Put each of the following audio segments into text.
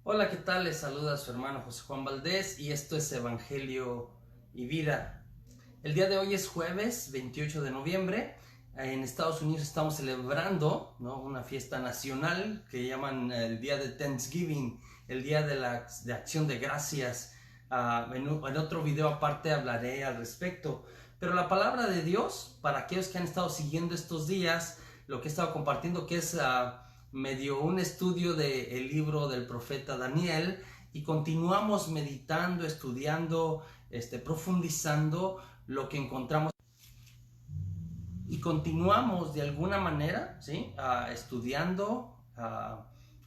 Hola, ¿qué tal? Les saluda su hermano José Juan Valdés y esto es Evangelio y Vida. El día de hoy es jueves 28 de noviembre. En Estados Unidos estamos celebrando, ¿no?, una fiesta nacional que llaman el día de Thanksgiving, el día de acción de gracias. En otro video aparte hablaré al respecto. Pero la palabra de Dios, para aquellos que han estado siguiendo estos días, lo que he estado compartiendo, que es me dio un estudio del libro del profeta Daniel, y continuamos meditando, estudiando, profundizando lo que encontramos, y continuamos de alguna manera, ¿sí? Estudiando,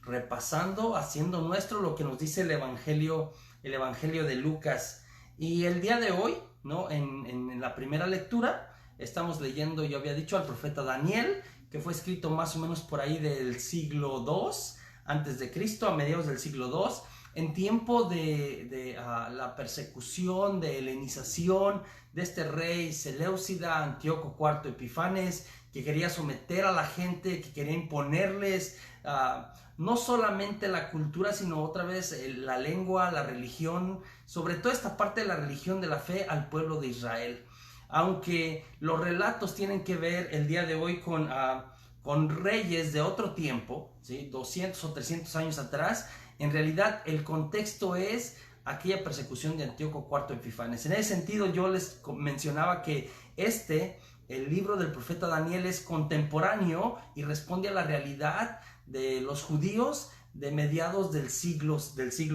repasando, haciendo nuestro lo que nos dice el Evangelio de Lucas. Y el día de hoy, ¿no?, en la primera lectura estamos leyendo, yo había dicho, al profeta Daniel, que fue escrito más o menos por ahí del siglo II antes de Cristo, a mediados del siglo II, en tiempo de la persecución, de helenización de este rey Seleucida Antíoco IV Epifanes, que quería someter a la gente, que quería imponerles no solamente la cultura, sino otra vez la lengua, la religión, sobre todo esta parte de la religión, de la fe, al pueblo de Israel. Aunque los relatos tienen que ver el día de hoy con reyes de otro tiempo, ¿sí?, 200 o 300 años atrás, en realidad el contexto es aquella persecución de Antíoco IV Epifanes. En ese sentido, yo les mencionaba que el libro del profeta Daniel, es contemporáneo y responde a la realidad de los judíos de mediados del siglo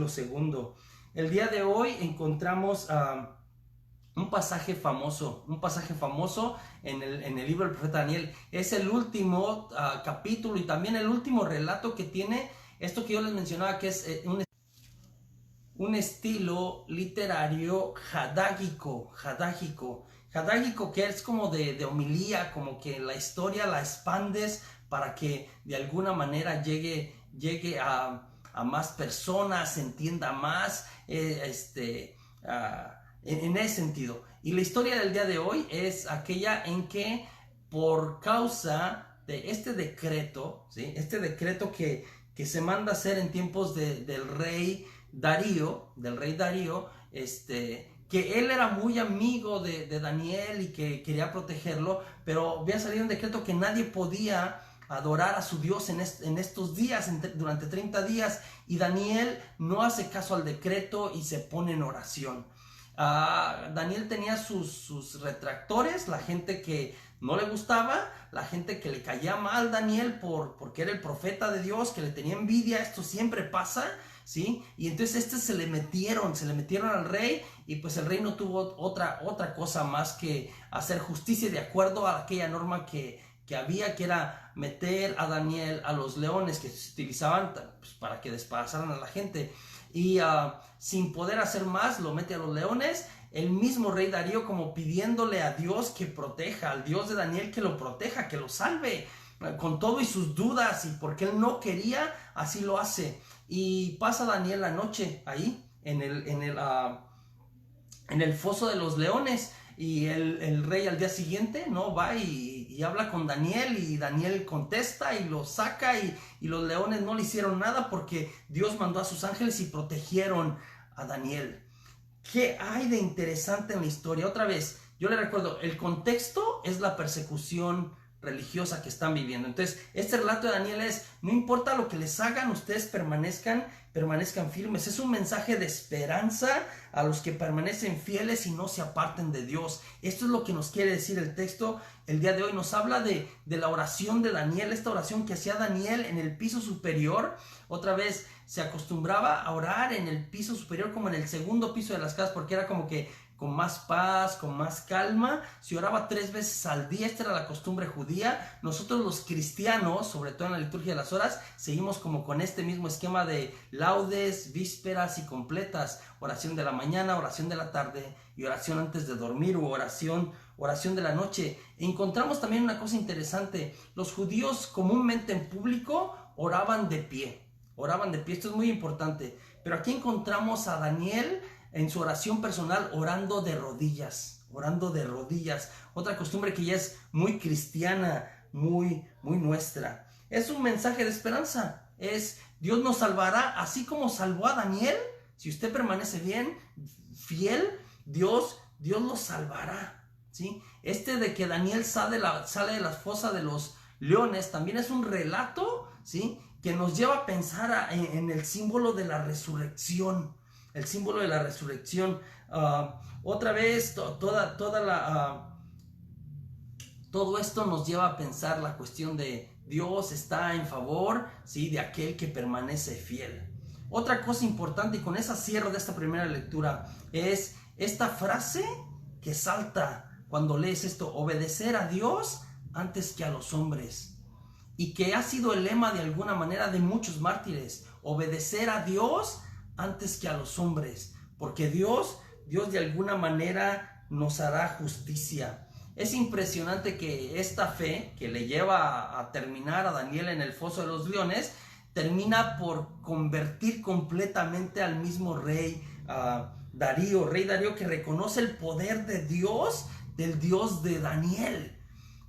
segundo. El día de hoy encontramos un pasaje famoso en el libro del profeta Daniel. Es el último capítulo y también el último relato que tiene esto que yo les mencionaba, que es un estilo literario jadágico, que es como de homilía, como que la historia la expandes para que de alguna manera llegue a más personas, se entienda más, en ese sentido. Y la historia del día de hoy es aquella en que, por causa de este decreto, ¿sí?, este decreto que se manda a hacer en tiempos del rey Darío, que él era muy amigo de Daniel y que quería protegerlo, pero había salido un decreto que nadie podía adorar a su Dios en estos días, durante 30 días, y Daniel no hace caso al decreto y se pone en oración. Daniel tenía sus retractores, la gente que no le gustaba, la gente que le caía mal a Daniel porque era el profeta de Dios, que le tenía envidia. Esto siempre pasa, ¿sí? Y entonces se le metieron al rey, y pues el rey no tuvo otra cosa más que hacer justicia de acuerdo a aquella norma que había, que era meter a Daniel a los leones que se utilizaban, pues, para que despedazaran a la gente. Y sin poder hacer más, lo mete a los leones. El mismo rey Darío, como pidiéndole a Dios que proteja, al Dios de Daniel, que lo proteja, que lo salve, con todo y sus dudas, y porque él no quería, así lo hace. Y pasa Daniel la noche ahí en el foso de los leones, y el rey al día siguiente, ¿no?, va y habla con Daniel, y Daniel contesta y lo saca, y los leones no le hicieron nada porque Dios mandó a sus ángeles y protegieron a Daniel. ¿Qué hay de interesante en la historia? Otra vez, yo le recuerdo, el contexto es la persecución religiosa que están viviendo. Entonces, este relato de Daniel es: no importa lo que les hagan, ustedes permanezcan firmes. Es un mensaje de esperanza a los que permanecen fieles y no se aparten de Dios. Esto es lo que nos quiere decir el texto el día de hoy. Nos habla de la oración de Daniel, esta oración que hacía Daniel en el piso superior. Otra vez, se acostumbraba a orar en el piso superior, como en el segundo piso de las casas, porque era como que con más paz, con más calma. Se oraba 3 veces al día. Esta era la costumbre judía. Nosotros los cristianos, sobre todo en la liturgia de las horas, seguimos como con este mismo esquema de laudes, vísperas y completas: oración de la mañana, oración de la tarde y oración antes de dormir, u oración de la noche. Encontramos también una cosa interesante: los judíos comúnmente en público oraban de pie. Esto es muy importante. Pero aquí encontramos a Daniel en su oración personal orando de rodillas. Otra costumbre que ya es muy cristiana, muy nuestra. Es un mensaje de esperanza. es Dios nos salvará así como salvó a Daniel. Si usted permanece bien, fiel, Dios lo salvará, ¿sí? De que Daniel sale de la fosa de los leones también es un relato, ¿sí?, que nos lleva a pensar en el símbolo de la resurrección. El símbolo de la resurrección. Otra vez, todo esto nos lleva a pensar la cuestión de Dios está en favor, ¿sí?, de aquel que permanece fiel. Otra cosa importante, y con esa cierro de esta primera lectura, es esta frase que salta cuando lees esto: obedecer a Dios antes que a los hombres. Y que ha sido el lema de alguna manera de muchos mártires: obedecer a Dios antes que a los hombres, porque Dios de alguna manera nos hará justicia. Es impresionante que esta fe que le lleva a terminar a Daniel en el foso de los leones, termina por convertir completamente al mismo rey Darío, que reconoce el poder de Dios, del Dios de Daniel.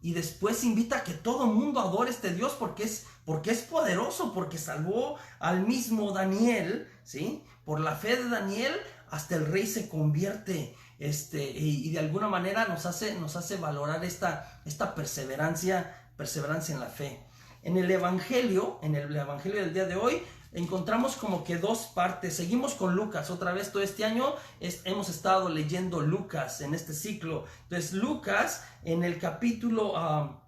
Y después invita a que todo mundo adore a este Dios porque es poderoso, porque salvó al mismo Daniel, ¿sí? Por la fe de Daniel, hasta el rey se convierte, y de alguna manera nos hace valorar esta perseverancia en la fe. En el Evangelio del día de hoy, encontramos como que dos partes. Seguimos con Lucas otra vez. Todo este año hemos estado leyendo Lucas en este ciclo. Entonces Lucas, en el capítulo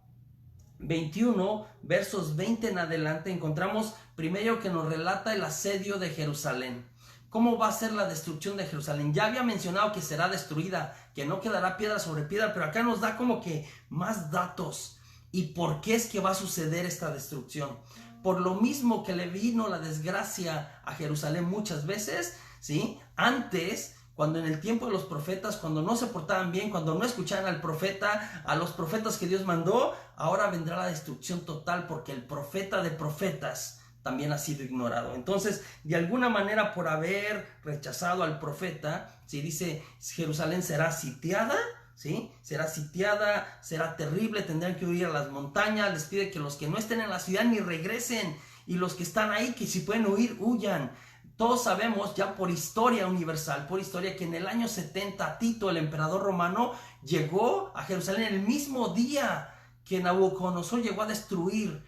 21, versos 20 en adelante, encontramos primero que nos relata el asedio de Jerusalén. ¿Cómo va a ser la destrucción de Jerusalén? Ya había mencionado que será destruida, que no quedará piedra sobre piedra, pero acá nos da como que más datos. ¿Y por qué es que va a suceder esta destrucción? Por lo mismo que le vino la desgracia a Jerusalén muchas veces, ¿sí? Antes, cuando en el tiempo de los profetas, cuando no se portaban bien, cuando no escuchaban al profeta, a los profetas que Dios mandó, ahora vendrá la destrucción total, porque el profeta de profetas también ha sido ignorado. Entonces, de alguna manera, por haber rechazado al profeta, ¿sí?, dice, Jerusalén será sitiada, ¿sí? Será sitiada, será terrible, tendrán que huir a las montañas. Les pide que los que no estén en la ciudad ni regresen, y los que están ahí, que si pueden huir, huyan. Todos sabemos ya por historia universal, por historia, que en el año 70 Tito, el emperador romano, llegó a Jerusalén el mismo día que Nabucodonosor llegó a destruir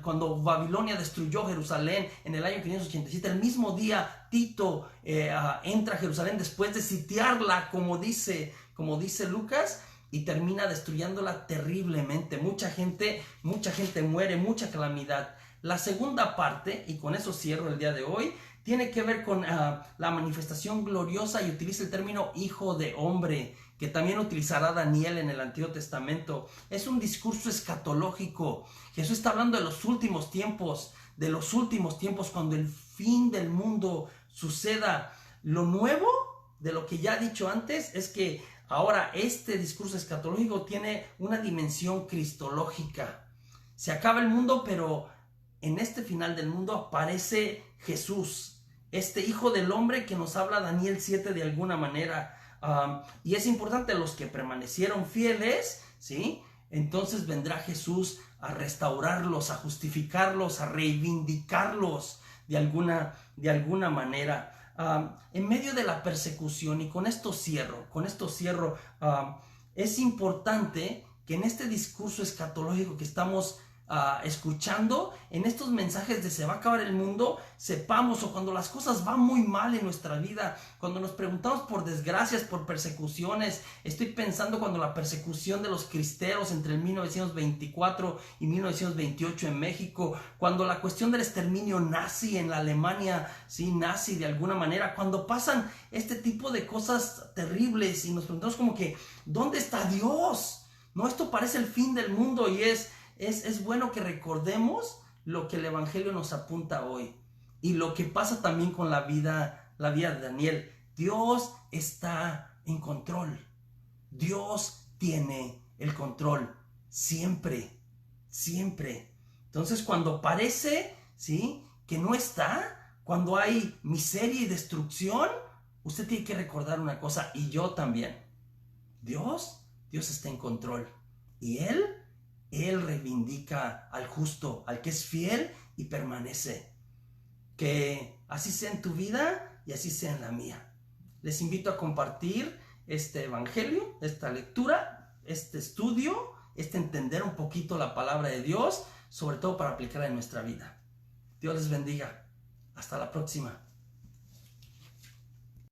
cuando Babilonia destruyó Jerusalén en el año 587. El mismo día Tito entra a Jerusalén después de sitiarla, como dice Lucas, y termina destruyéndola terriblemente. Mucha gente muere, mucha calamidad. La segunda parte, y con eso cierro el día de hoy, tiene que ver con la manifestación gloriosa, y utiliza el término hijo de hombre, que también utilizará Daniel en el Antiguo Testamento. Es un discurso escatológico. Jesús está hablando de los últimos tiempos, cuando el fin del mundo suceda. Lo nuevo de lo que ya he dicho antes es que ahora este discurso escatológico tiene una dimensión cristológica. Se acaba el mundo, pero en este final del mundo aparece Jesús, este hijo del hombre que nos habla Daniel 7 de alguna manera. Y es importante, los que permanecieron fieles, ¿sí?, entonces vendrá Jesús a restaurarlos, a justificarlos, a reivindicarlos de alguna manera. En medio de la persecución, y con esto cierro, es importante que en este discurso escatológico que estamos escuchando, en estos mensajes de se va a acabar el mundo, sepamos, o cuando las cosas van muy mal en nuestra vida, cuando nos preguntamos por desgracias, por persecuciones. Estoy pensando cuando la persecución de los cristeros entre el 1924 y 1928 en México, cuando la cuestión del exterminio nazi en la Alemania, sí, nazi de alguna manera, cuando pasan este tipo de cosas terribles y nos preguntamos como que, ¿dónde está Dios? No, esto parece el fin del mundo, y es bueno que recordemos lo que el Evangelio nos apunta hoy, y lo que pasa también con la vida de Daniel. Dios está en control. Dios tiene el control siempre. Entonces, cuando parece, ¿sí?, que no está, cuando hay miseria y destrucción, usted tiene que recordar una cosa, y yo también: Dios está en control, y Él reivindica al justo, al que es fiel, y permanece. Que así sea en tu vida y así sea en la mía. Les invito a compartir este evangelio, esta lectura, este estudio, entender un poquito la palabra de Dios, sobre todo para aplicarla en nuestra vida. Dios les bendiga. Hasta la próxima.